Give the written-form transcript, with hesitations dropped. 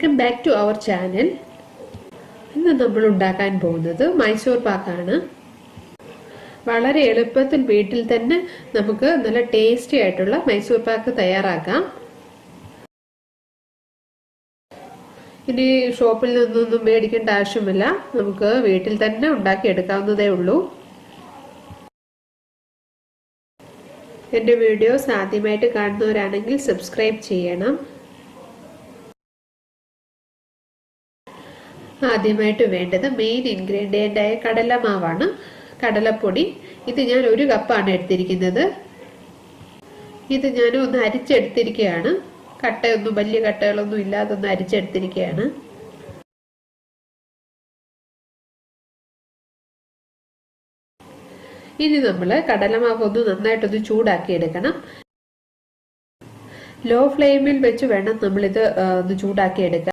Welcome back to our channel. ഇന്ന് നമ്മൾ ഉണ്ടാക്കാൻ പോകുന്നത് മൈസൂർ പാക്കാണ്. വളരെ എളുപ്പത്തിൽ വീട്ടിൽ തന്നെ നമുക്ക് നല്ല ടേസ്റ്റി ആയിട്ടുള്ള മൈസൂർ പാക്ക് തയ്യാറാക്കാം. ഇനി ഷോപ്പിൽ നിന്നൊന്നും മേടിക്കേണ്ട ആവശ്യമില്ല, നമുക്ക് വീട്ടിൽ തന്നെ ഉണ്ടാക്കി എടുക്കാവുന്നതേ ഉള്ളൂ. എൻ്റെ വീഡിയോസ് ആദ്യമായിട്ട് കാണുന്നവരാണെങ്കിൽ സബ്സ്ക്രൈബ് ചെയ്യണം. ആദ്യമായിട്ട് വേണ്ടത് മെയിൻ ഇൻഗ്രീഡിയൻ്റ് ആയ കടലമാവാണ്, കടലപ്പൊടി. ഇത് ഞാൻ 1 കപ്പാണ് എടുത്തിരിക്കുന്നത്. ഇത് ഞാൻ ഒന്ന് അരിച്ചെടുത്തിരിക്കുകയാണ്. വലിയ കട്ടകളൊന്നും ഇല്ലാതെ ഒന്ന് അരിച്ചെടുത്തിരിക്കുകയാണ്. ഇനി നമ്മൾ കടലമാവ് ഒന്ന് നന്നായിട്ടൊന്ന് ചൂടാക്കി എടുക്കണം. ലോ ഫ്ലെയിമിൽ വെച്ച് വേണം നമ്മളിത് ഒന്ന് ചൂടാക്കി എടുക്കാൻ.